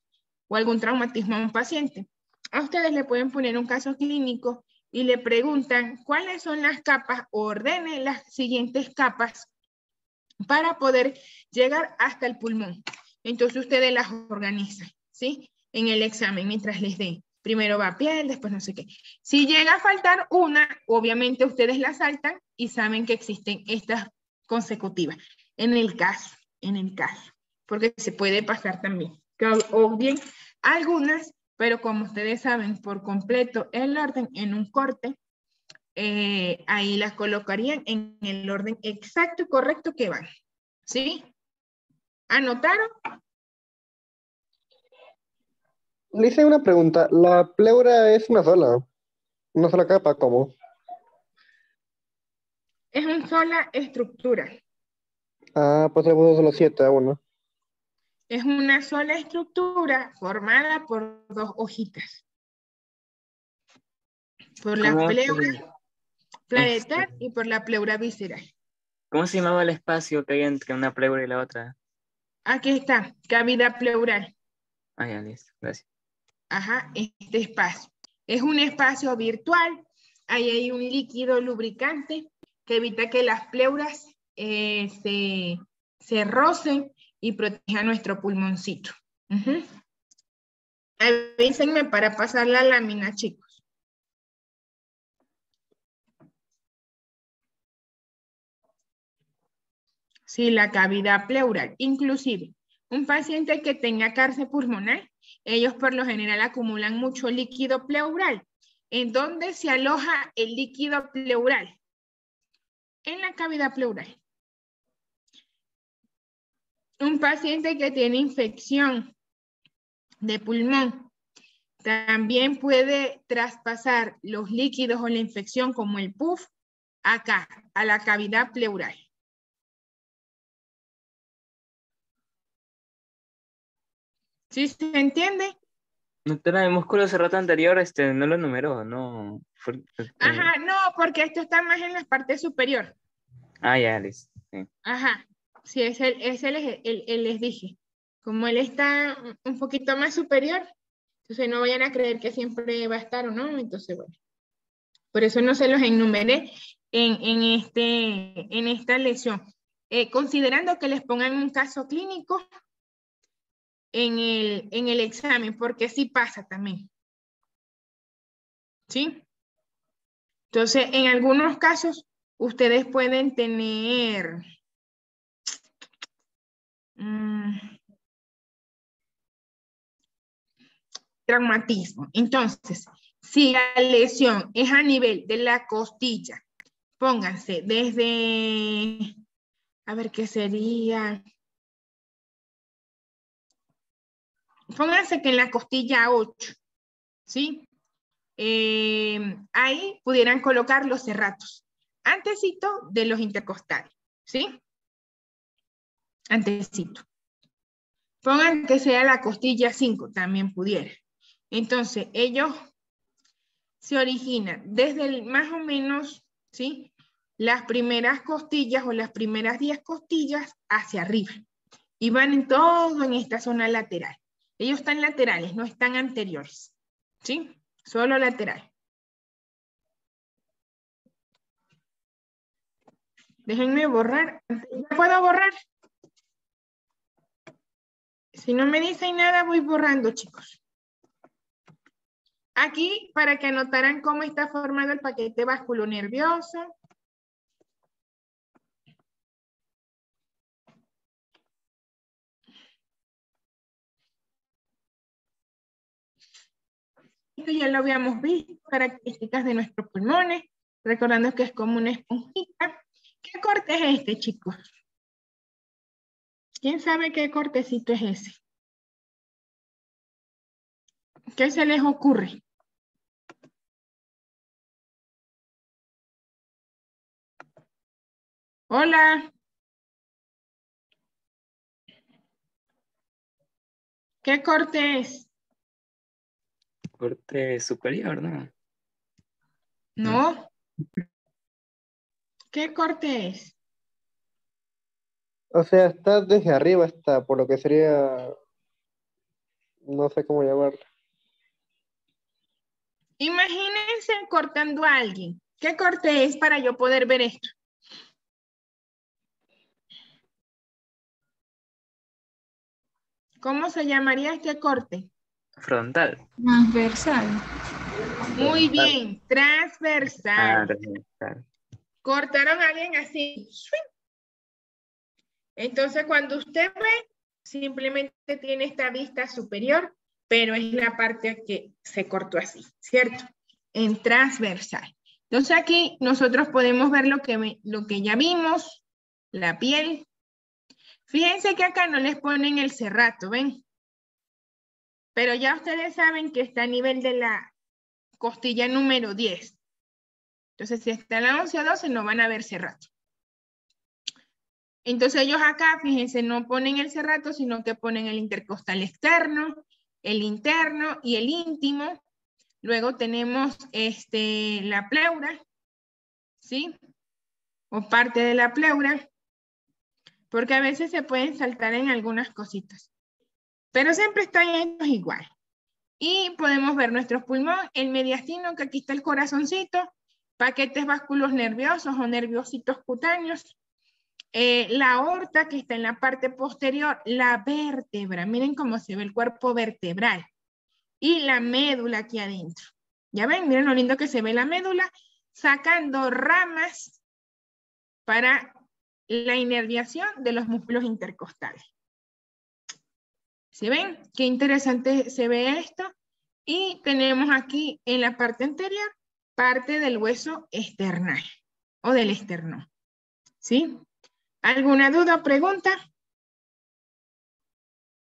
Speaker 1: o algún traumatismo a un paciente. A ustedes le pueden poner un caso clínico y le preguntan cuáles son las capas, o ordenen las siguientes capas para poder llegar hasta el pulmón. Entonces ustedes las organizan, ¿sí? En el examen, mientras les den. Primero va piel, después no sé qué. Si llega a faltar una, obviamente ustedes la saltan y saben que existen estas consecutivas. En el caso, porque se puede pasar también. O bien algunas, pero como ustedes saben por completo el orden en un corte, ahí las colocarían en el orden exacto y correcto que van. ¿Sí? ¿Anotaron?
Speaker 2: Le hice una pregunta. ¿La pleura es una sola capa? ¿Cómo?
Speaker 1: Es una sola estructura.
Speaker 2: Ah, pues le puso solo 7 a uno.
Speaker 1: Es una sola estructura formada por 2 hojitas. Por la
Speaker 4: ¿Cómo
Speaker 1: pleura planetar
Speaker 4: este,
Speaker 1: y por la pleura visceral.
Speaker 4: ¿cómo se llamaba el espacio que hay entre una pleura y la otra?
Speaker 1: Aquí está, cavidad pleural.
Speaker 4: Ah, ya, listo, gracias.
Speaker 1: Ajá, este espacio. Es un espacio virtual. Ahí hay un líquido lubricante que evita que las pleuras se rocen y proteja nuestro pulmoncito. Avísenme para pasar la lámina, chicos. Sí, la cavidad pleural. Inclusive, un paciente que tenga cárcel pulmonar, ellos por lo general acumulan mucho líquido pleural. ¿En dónde se aloja el líquido pleural? En la cavidad pleural. Un paciente que tiene infección de pulmón también puede traspasar los líquidos o la infección como el PUF acá, a la cavidad pleural. ¿Sí se entiende?
Speaker 4: Doctora, el músculo cerrado anterior no lo numeró, no.
Speaker 1: Ajá, no, porque esto está más en la parte superior.
Speaker 4: Ah, ya, listo. Sí.
Speaker 1: Ajá, sí, les dije. Como él está un poquito más superior, entonces no vayan a creer que siempre va a estar o no, entonces bueno. Por eso no se los enumeré en esta lección. Considerando que les pongan un caso clínico en el examen, porque sí pasa también. ¿Sí? Entonces, en algunos casos, ustedes pueden tener traumatismo. Entonces, si la lesión es a nivel de la costilla, pónganse desde, a ver qué sería, pónganse que en la costilla 8, ¿sí? Ahí pudieran colocar los serratos, antecito de los intercostales, ¿sí? Antecito. Pongan que sea la costilla 5, también pudiera. Entonces, ellos se originan desde más o menos, ¿sí? Las primeras costillas o las primeras 10 costillas hacia arriba. Y van en todo en esta zona lateral. Ellos están laterales, no están anteriores. ¿Sí? Solo lateral. Déjenme borrar. ¿Ya puedo borrar? Si no me dicen nada, voy borrando, chicos. Aquí, para que anotaran cómo está formado el paquete vasculonervioso. esto ya lo habíamos visto, características de nuestros pulmones, recordando que es como una esponjita. ¿Qué corte es este, chicos? ¿Quién sabe qué cortecito es ese? ¿Qué se les ocurre? Hola. ¿Qué corte es?
Speaker 4: Corte superior, ¿no?
Speaker 1: No. ¿Qué corte es?
Speaker 2: O sea, está desde arriba, está, por lo que sería, no sé cómo llamarlo.
Speaker 1: Imagínense cortando a alguien. ¿Qué corte es para yo poder ver esto? ¿Cómo se llamaría este corte?
Speaker 4: Frontal.
Speaker 6: Transversal.
Speaker 1: Muy bien, transversal.
Speaker 4: Transversal.
Speaker 1: Cortaron a alguien así. Entonces, cuando usted ve, simplemente tiene esta vista superior, pero es la parte que se cortó así, ¿cierto? En transversal. Entonces, aquí nosotros podemos ver lo que ya vimos, la piel. Fíjense que acá no les ponen el cerrato, ¿ven? Pero ya ustedes saben que está a nivel de la costilla número 10. Entonces, si está en la 11 o 12, no van a ver cerrato. Entonces, ellos acá, fíjense, no ponen el cerrato, sino que ponen el intercostal externo, el interno y el íntimo. Luego tenemos la pleura, ¿sí? O parte de la pleura, porque a veces se pueden saltar en algunas cositas. Pero siempre están estos igual. Y podemos ver nuestros pulmones, el mediastino, que aquí está el corazoncito, paquetes vasculos nerviosos o nerviositos cutáneos, la aorta que está en la parte posterior, la vértebra, miren cómo se ve el cuerpo vertebral, y la médula aquí adentro. Ya ven, miren lo lindo que se ve la médula, sacando ramas para la inervación de los músculos intercostales. ¿Sí ven? Qué interesante se ve esto. Y tenemos aquí en la parte anterior, parte del hueso esternal o del esternón. ¿Sí? ¿Alguna duda o pregunta?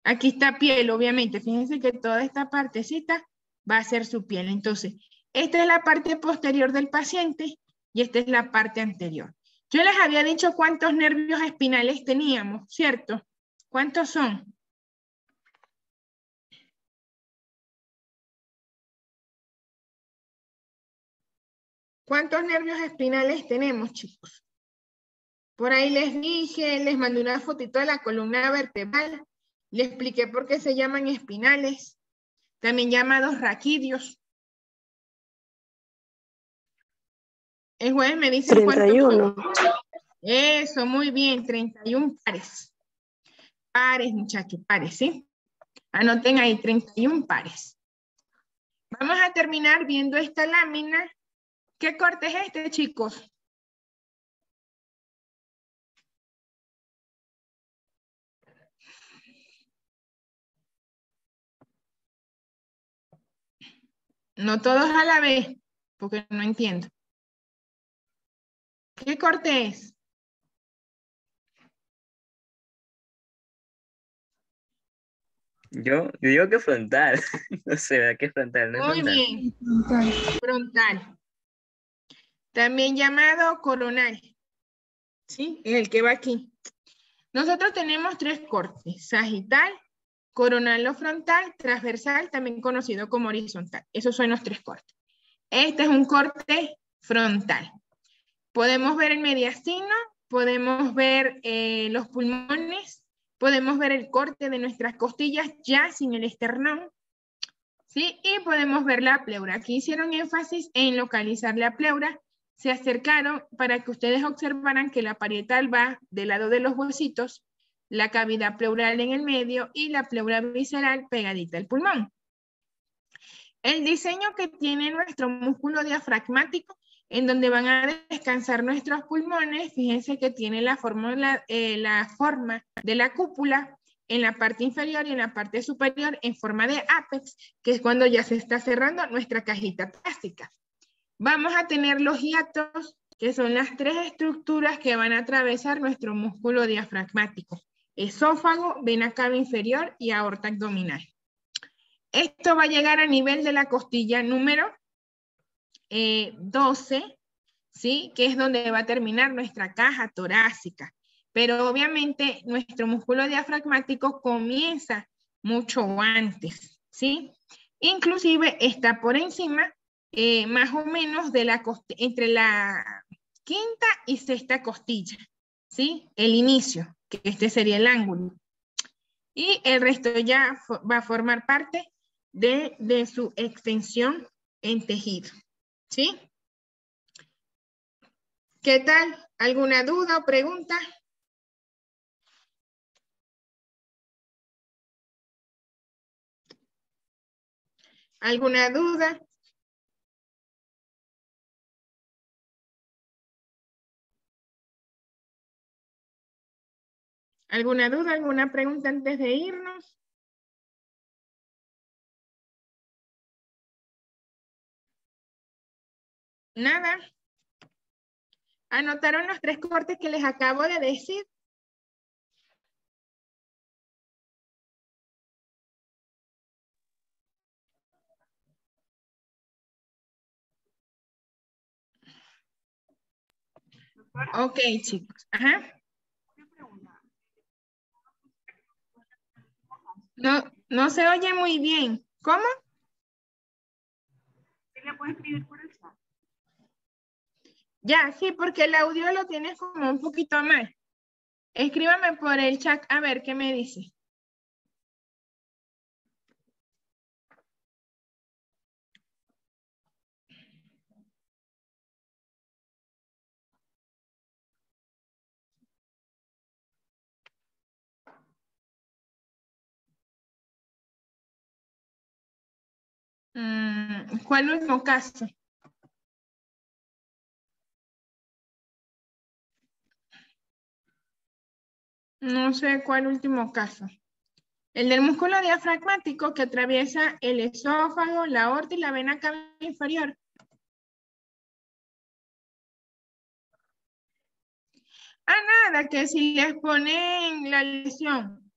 Speaker 1: Aquí está piel, obviamente. Fíjense que toda esta partecita va a ser su piel. Entonces, esta es la parte posterior del paciente y esta es la parte anterior. Yo les había dicho cuántos nervios espinales teníamos, ¿cierto? ¿Cuántos son? ¿Cuántos nervios espinales tenemos, chicos? Por ahí les dije, les mandé una fotito de la columna vertebral. Les expliqué por qué se llaman espinales, también llamados raquídeos. El jueves me dicen
Speaker 5: 31.
Speaker 1: cuántos son. Eso, muy bien, 31 pares. Pares, muchachos, pares, ¿sí? Anoten ahí, 31 pares. Vamos a terminar viendo esta lámina. ¿Qué corte es este, chicos? No todos a la vez, porque no entiendo. ¿Qué corte es?
Speaker 4: Yo digo que frontal. No sé, ¿verdad? ¿Qué frontal? ¿No es
Speaker 1: Muy
Speaker 4: frontal?
Speaker 1: bien,
Speaker 6: Frontal.
Speaker 1: frontal. También llamado coronal. ¿Sí? El que va aquí. Nosotros tenemos 3 cortes. Sagital, coronal o frontal, transversal, también conocido como horizontal. Esos son los 3 cortes. Este es un corte frontal. Podemos ver el mediastino, podemos ver los pulmones, podemos ver el corte de nuestras costillas ya sin el esternón, ¿sí? Y podemos ver la pleura. Aquí hicieron énfasis en localizar la pleura. Se acercaron para que ustedes observaran que la parietal va del lado de los huesitos, la cavidad pleural en el medio y la pleura visceral pegadita al pulmón. El diseño que tiene nuestro músculo diafragmático, en donde van a descansar nuestros pulmones, fíjense que tiene la forma de la cúpula, en la parte inferior y en la parte superior en forma de ápex, que es cuando ya se está cerrando nuestra cajita torácica. Vamos a tener los hiatos, que son las 3 estructuras que van a atravesar nuestro músculo diafragmático: esófago, vena cava inferior y aorta abdominal. Esto va a llegar a nivel de la costilla número 12, ¿sí? Que es donde va a terminar nuestra caja torácica. Pero obviamente nuestro músculo diafragmático comienza mucho antes, ¿sí? Inclusive está por encima, más o menos, de entre la 5ª y 6ª costilla, ¿sí? El inicio, que este sería el ángulo. Y el resto ya va a formar parte de su extensión en tejido, ¿sí? ¿Qué tal? ¿Alguna duda o pregunta? ¿Alguna duda? ¿Alguna duda, alguna pregunta antes de irnos? Nada. ¿Anotaron los 3 cortes que les acabo de decir? Ok, chicos. Ajá. No se oye muy bien. ¿Cómo?
Speaker 6: ¿Sí le puedo escribir por el chat?
Speaker 1: Ya, sí, porque el audio lo tienes como un poquito mal. Escríbame por el chat a ver qué me dice. ¿Cuál último caso? No sé cuál último caso. El del músculo diafragmático que atraviesa el esófago, la aorta y la vena cava inferior. Nada, que si les ponen la lesión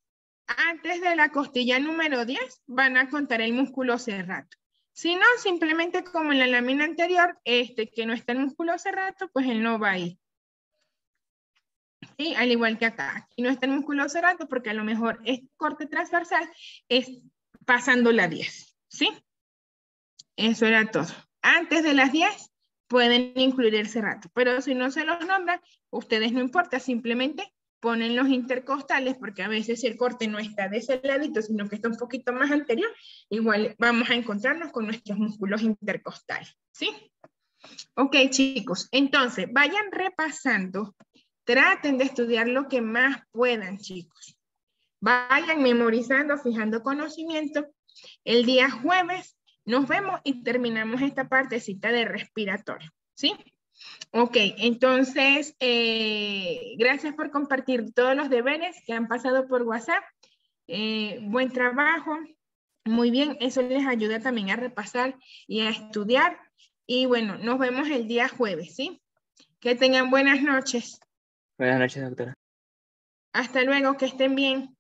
Speaker 1: antes de la costilla número 10, van a contar el músculo serrato. Si no, simplemente como en la lámina anterior, que no está el músculo serrato, pues él no va a ir. ¿Sí? Al igual que acá, aquí no está el músculo serrato porque a lo mejor este corte transversal es pasando la 10, ¿sí? Eso era todo. Antes de las 10 pueden incluir el serrato, pero si no se los nombran, ustedes no importa, simplemente ponen los intercostales, porque a veces si el corte no está de ese ladito, sino que está un poquito más anterior, igual vamos a encontrarnos con nuestros músculos intercostales, ¿sí? Ok, chicos, entonces vayan repasando, traten de estudiar lo que más puedan, chicos. Vayan memorizando, fijando conocimiento. El día jueves nos vemos y terminamos esta partecita de respiratorio, ¿sí? Ok, entonces, gracias por compartir todos los deberes que han pasado por WhatsApp. Buen trabajo. Muy bien, eso les ayuda también a repasar y a estudiar. Y bueno, nos vemos el día jueves, ¿sí? Que tengan buenas noches.
Speaker 4: Buenas noches, doctora.
Speaker 1: Hasta luego, que estén bien.